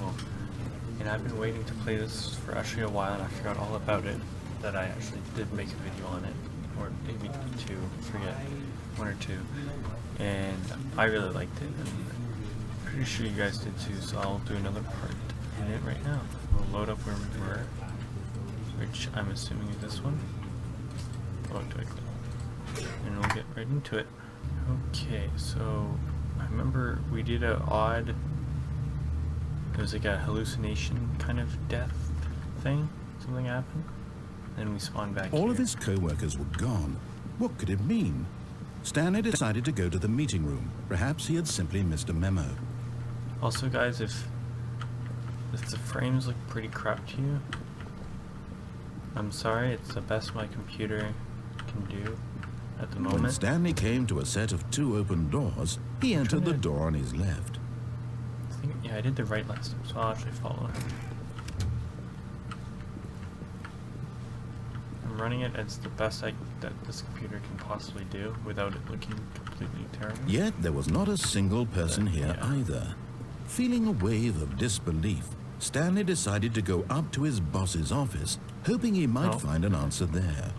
cool. And I've been waiting to play this for actually a while, and I forgot all about it. That I actually did make a video on it, or maybe two, forget, one or two. And I really liked it, and I'm pretty sure you guys did too. So I'll do another part in it right now. We'll load up where we were, which I'm assuming is this one. Oh, do I click? And we'll get right into it. Okay, so I remember we did a odd, it was like a hallucination kind of death thing. Something happened. Then we spawned back All here. of his co-workers were gone. What could it mean? Stanley decided to go to the meeting room. Perhaps he had simply missed a memo. Also, guys, if the frames look pretty crap to you, I'm sorry. It's the best my computer can do at the moment. When Stanley came to a set of 2 open doors, he entered the door on his left. Yeah, I did the right last time, so I'll actually follow him. I'm running it as the best that this computer can possibly do without it looking completely terrible. Yet there was not a single person here either. Feeling a wave of disbelief, Stanley decided to go up to his boss's office, hoping he might find an answer there.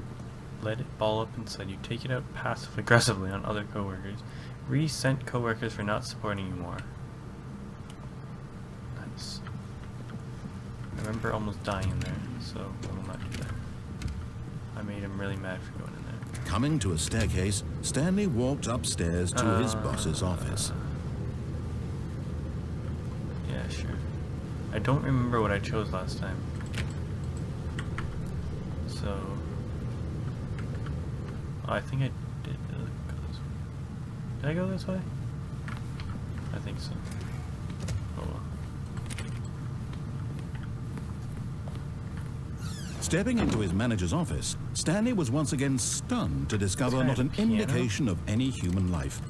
Let it ball up inside you. Take it out passive-aggressively on other coworkers. Resent coworkers for not supporting you more. Nice. I remember almost dying in there, so I will not do that. I made him really mad for going in there. Coming to a staircase, Stanley walked upstairs to his boss's office. Yeah, sure. I don't remember what I chose last time. So... I think I did go this way. Did I go this way? I think so. Oh well. Stepping into his manager's office, Stanley was once again stunned to discover not an indication of any human life.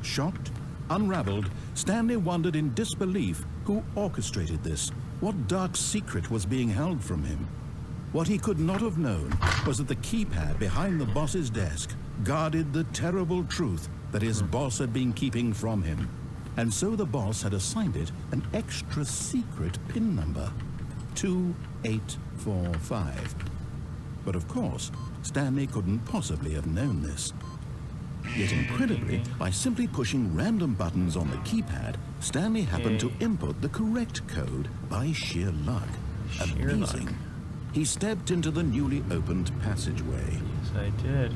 Shocked, unraveled, Stanley wondered in disbelief who orchestrated this. What dark secret was being held from him? What he could not have known was that the keypad behind the boss's desk guarded the terrible truth that his boss had been keeping from him. And so the boss had assigned it an extra secret PIN number, 2845. But of course, Stanley couldn't possibly have known this. Yet incredibly, by simply pushing random buttons on the keypad, Stanley happened to input the correct code by sheer luck. Amazing. He stepped into the newly opened passageway. Yes, I did.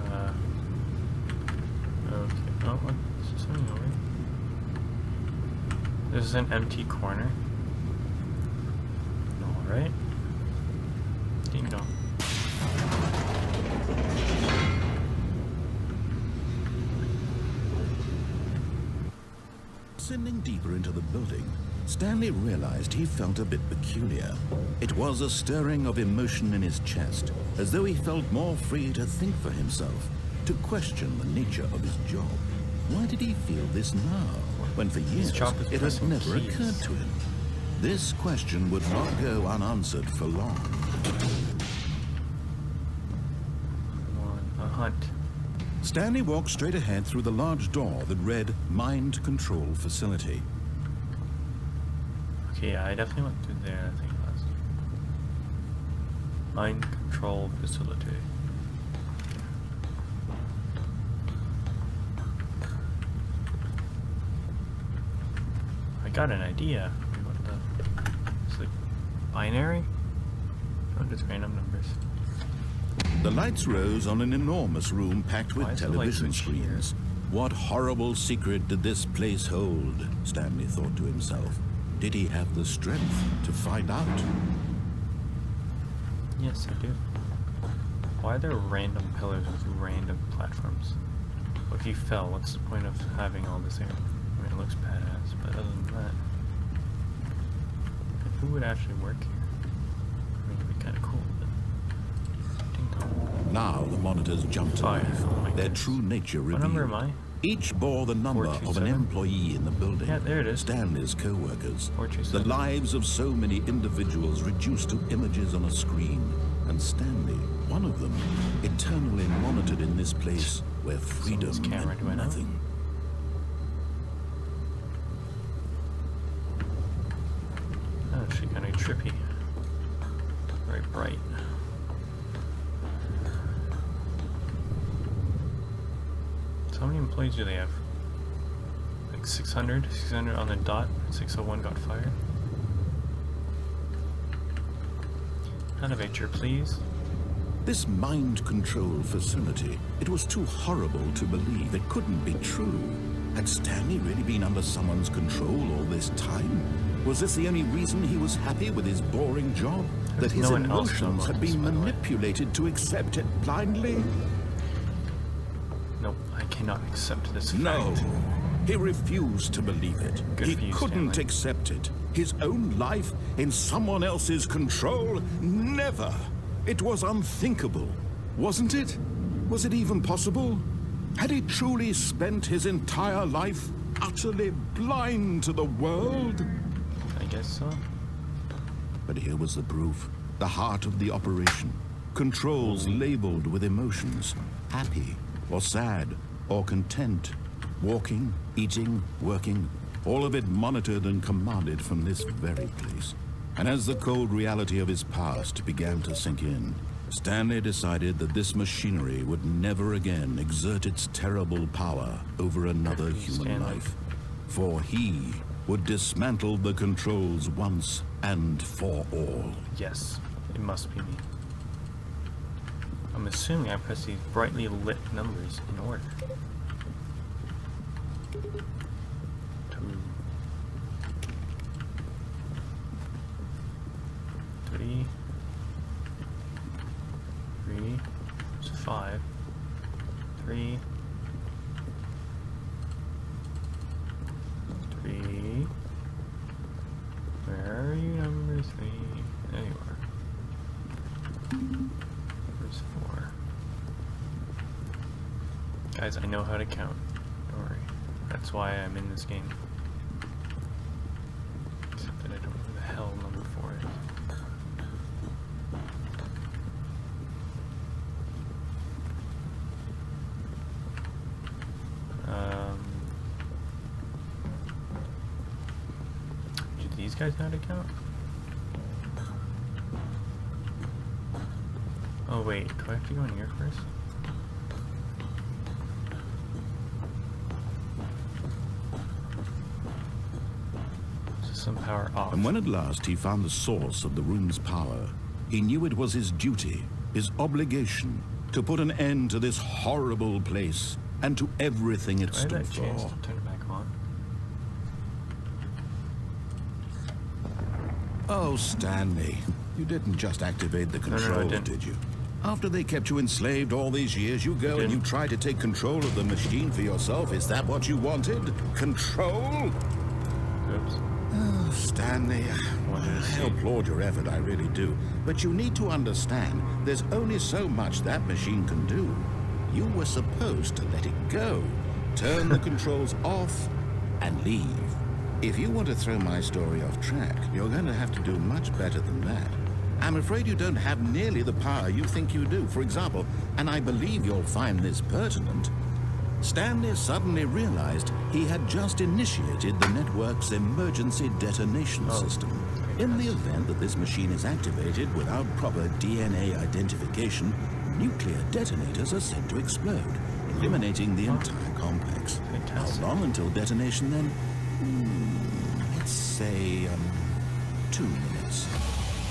Okay. Oh, what's something over? This is an empty corner. All right. Ding dong. Ascending deeper into the building, Stanley realized he felt a bit peculiar. It was a stirring of emotion in his chest, as though he felt more free to think for himself, to question the nature of his job. Why did he feel this now, when for years it had never occurred to him? This question would not go unanswered for long. Come on, a hunt. Stanley walked straight ahead through the large door that read Mind Control Facility. Okay, yeah, I definitely went through there, I think last time. Mind Control Facility. I got an idea. What the... It's like binary? Or just random numbers? The lights rose on an enormous room packed with television screens. What horrible secret did this place hold? Stanley thought to himself. Did he have the strength to find out? Yes, I do. Why are there random pillars with random platforms? If you fell, what's the point of having all this area? I mean, it looks badass, but other than that... Who would actually work here? I mean, it'd be kind of cool, but... Now the monitors jumped to life, their true nature revealed. What number am I? Each bore the number of an employee in the building. Yeah, there it is. Stanley's co-workers. 427. The lives of so many individuals reduced to images on a screen. and Stanley, one of them, eternally monitored in this place where freedom camera meant went out. nothing. Oh, actually kind of trippy. Very bright. So how many employees do they have? Like 600? 600 on the dot. 601 got fired. Elevator, please. This mind control facility, it was too horrible to believe. It couldn't be true. Had Stanley really been under someone's control all this time? Was this the only reason he was happy with his boring job? That his no one else emotions had been by the way. manipulated to accept it blindly? Nope, I cannot accept this fact. No, he refused to believe it. Good He for you, couldn't Stanley. accept it. His own life in someone else's control? Never. It was unthinkable, wasn't it? Was it even possible? Had he truly spent his entire life utterly blind to the world? I guess so. But here was the proof. The heart of the operation. Controls labeled with emotions. Happy, or sad, or content. Walking, eating, working. All of it monitored and commanded from this very place. And as the cold reality of his past began to sink in, Stanley decided that this machinery would never again exert its terrible power over another human Stanley. life. For he would dismantle the controls once and for all. Yes, it must be me. I'm assuming I press these brightly lit numbers in order. 2. 3. 3. So 5. 3. 3. Where are you, number 3? There you are. Where's 4? Guys, I know how to count. Don't worry. That's why I'm in this game. Except that I don't know where the hell number 4 is. Do these guys know how to count? Oh wait, do I have to go in here first? System power off. And when at last he found the source of the room's power, he knew it was his duty, his obligation, to put an end to this horrible place and to everything it Do I have stood that chance for. to turn it back on? Oh, Stanley, you didn't just activate the no, I control, didn't. did you? After they kept you enslaved all these years, you go and didn't. you try to take control of the machine for yourself. Is that what you wanted? Control? Oops. Oh, Stanley, Wanted to I see. applaud your effort, I really do. But you need to understand, there's only so much that machine can do. You were supposed to let it go, turn the controls off, and leave. If you want to throw my story off track, you're going to have to do much better than that. I'm afraid you don't have nearly the power you think you do. For example, and I believe you'll find this pertinent, Stanley suddenly realized he had just initiated the network's emergency detonation system. In the event that this machine is activated without proper DNA identification, nuclear detonators are said to explode, eliminating the entire complex. Fantastic. How long until detonation then? Let's say 2 minutes.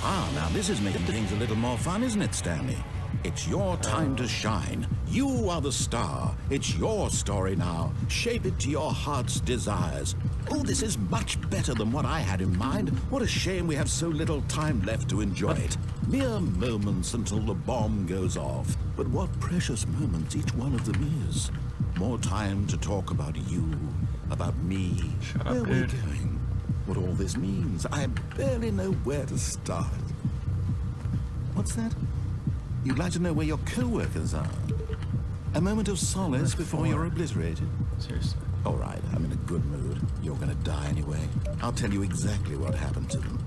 Ah, now this is making things a little more fun, isn't it, Stanley? It's your time to shine. You are the star. It's your story now. Shape it to your heart's desires. Oh, this is much better than what I had in mind. What a shame we have so little time left to enjoy it. Mere moments until the bomb goes off. But what precious moments each one of them is. More time to talk about you, about me, Shut up, where we're dude. going, what all this means. I barely know where to start. What's that? You'd like to know where your co-workers are? A moment of solace before you're obliterated? Seriously. All right, I'm in a good mood. You're gonna die anyway. I'll tell you exactly what happened to them.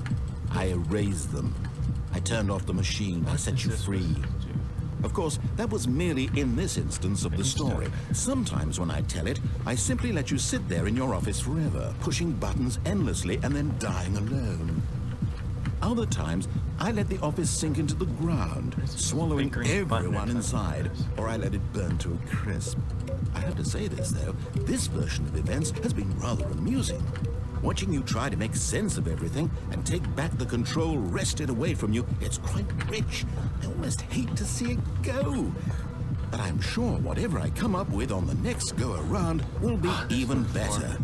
I erased them. I turned off the machine. I set you free. Of course, that was merely in this instance of the story. Sometimes when I tell it, I simply let you sit there in your office forever, pushing buttons endlessly and then dying alone. Other times, I let the office sink into the ground, swallowing everyone inside, or I let it burn to a crisp. I have to say this, though, this version of events has been rather amusing. Watching you try to make sense of everything and take back the control wrested away from you, it's quite rich. I almost hate to see it go. But I'm sure whatever I come up with on the next go-around will be even better.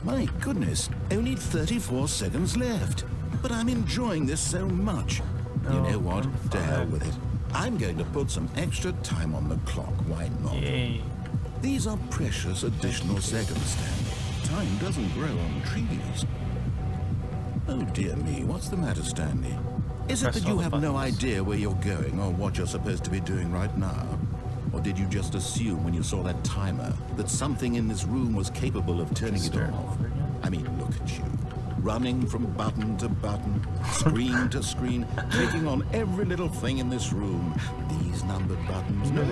My goodness, only 34 seconds left. But I'm enjoying this so much. You know what? To hell with it. I'm going to put some extra time on the clock. Why not? Yay. These are precious additional seconds, Stanley. Time doesn't grow on trees. Oh dear me, what's the matter, Stanley? Is it that you have no idea where you're going or what you're supposed to be doing right now? Or did you just assume when you saw that timer that something in this room was capable of turning it off? I mean, look at you. Running from button to button, screen to screen, clicking on every little thing in this room. These numbered buttons, no,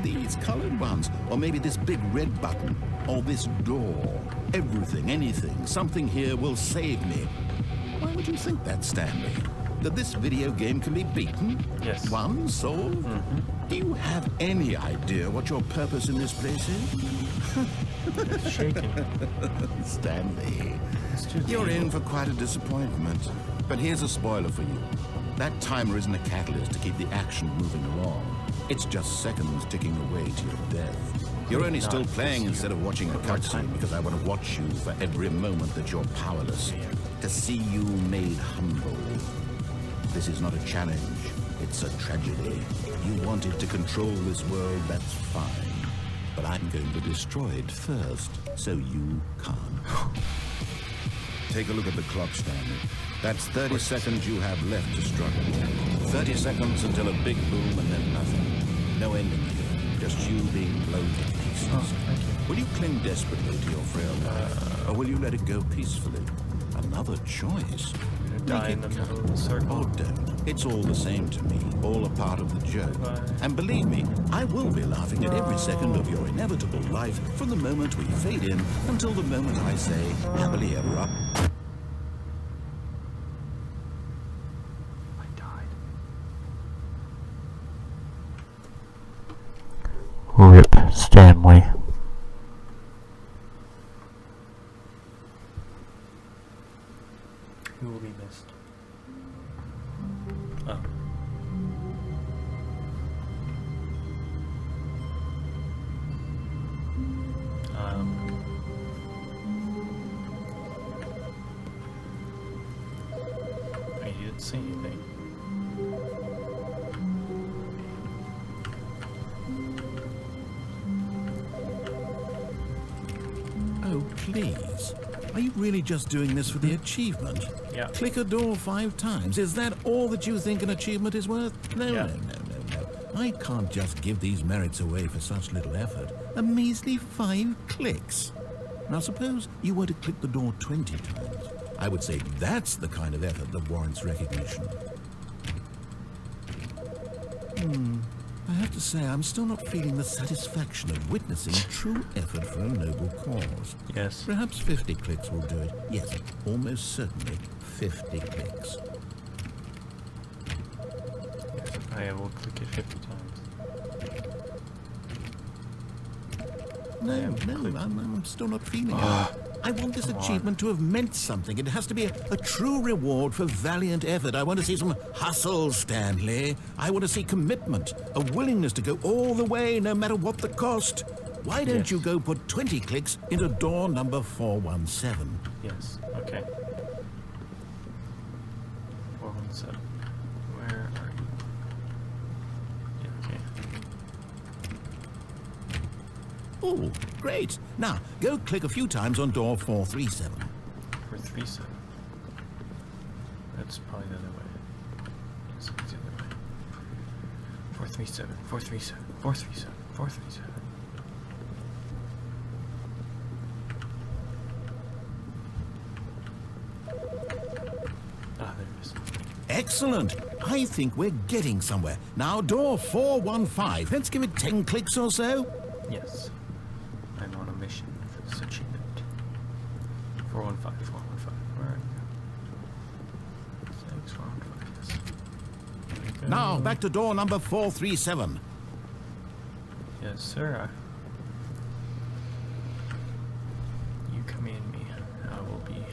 these colored ones, or maybe this big red button, or this door. Everything, anything, something here will save me. Why would you think that, Stanley? That this video game can be beaten? Yes. Won? Solved? Do you have any idea what your purpose in this place is? It's shaking. Stanley, you're in for quite a disappointment. But here's a spoiler for you. That timer isn't a catalyst to keep the action moving along. It's just seconds ticking away to your death. You're only still playing instead of watching a cutscene because I want to watch you for every moment that you're powerless. To see you made humble. This is not a challenge. It's a tragedy. You wanted to control this world, that's fine. But I'm going to destroy it first, so you can't. Take a look at the clock, Stanley. That's 30 seconds you have left to struggle. 30 seconds until a big boom and then nothing. No ending here. Just you being blown to pieces. Oh, thank you. Will you cling desperately to your frail life, or will you let it go peacefully? Another choice. Die in the middle of the circle. Oh, don't. It's all the same to me, all a part of the joke. And believe me, I will be laughing at every second of your inevitable life from the moment we fade in until the moment I say, happily ever after. I died. RIP Stanley. Who will be missed? Oh. You didn't say anything. Oh, please. Are you really just doing this for the achievement? Yeah. Click a door 5 times. Is that all that you think an achievement is worth? No, Yeah. no. I can't just give these merits away for such little effort. A measly 5 clicks. Now suppose you were to click the door 20 times. I would say that's the kind of effort that warrants recognition. I have to say, I'm still not feeling the satisfaction of witnessing true effort for a noble cause. Yes. Perhaps 50 clicks will do it. Yes, almost certainly 50 clicks. I will click it 50 times. No, I'm still not feeling it. I want this achievement to have meant something. It has to be a true reward for valiant effort. I want to see some hustle, Stanley. I want to see commitment, a willingness to go all the way, no matter what the cost. Why don't you go put 20 clicks into door number 417? Yes. Okay. 417. Where are you? Yeah, okay. Oh, great. Now, go click a few times on door 437. 437. That's probably the other way. Yes, it's the other way. 437. 437. 437. 437. Ah, there it is. Excellent. I think we're getting somewhere. Now, door 415. Let's give it 10 clicks or so. Yes. I'm on a mission for this achievement. 415, 415. Where are you? 6, 415, yes. There we go. Now, back to door number 437. Yes, sir. You command me. I will be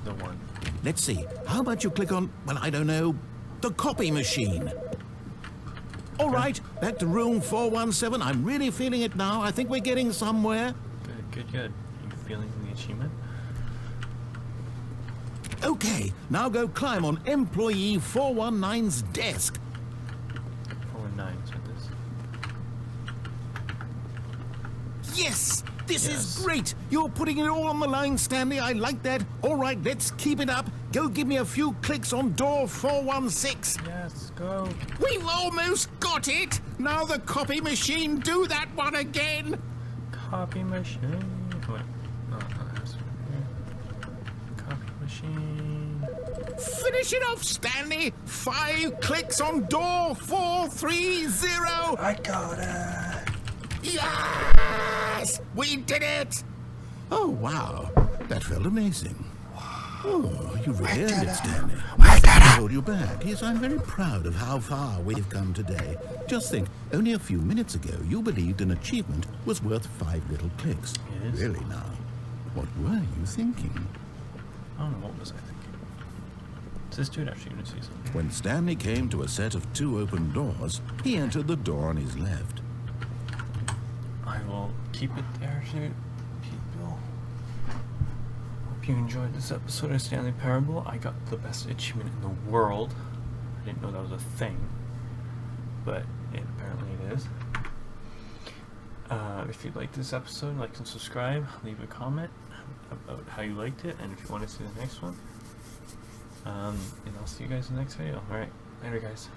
the one. Let's see. How about you click on, well, I don't know, the copy machine? All right, back to room 417. I'm really feeling it now. I think we're getting somewhere. Good, good, good. Are you feeling the achievement? Okay, now go climb on employee 419's desk. 419, so this. Yes! This Yes. is great! You're putting it all on the line, Stanley. I like that. All right, let's keep it up. Go give me a few clicks on door 416. Yes, go. We've almost got it! Now the copy machine, do that one again! Copy machine. Wait. No, not this one here. Copy machine. Finish it off, Stanley! 5 clicks on door 430! I got it. Yes! We did it! Oh, wow. That felt amazing. Oh, you really earned it, Stanley. I hold you back. Yes, I'm very proud of how far we've come today. Just think, only a few minutes ago, you believed an achievement was worth 5 little clicks. Yes. Really now? What were you thinking? I don't know, what was I thinking? Is this dude actually going to say something? When Stanley came to a set of 2 open doors, he entered the door on his left. I will keep it there, dude. People. Hope you enjoyed this episode of Stanley Parable. I got the best achievement in the world. I didn't know that was a thing, but apparently it is. If you liked this episode, like and subscribe. Leave a comment about how you liked it, and if you want to see the next one. And I'll see you guys in the next video. Alright, later guys.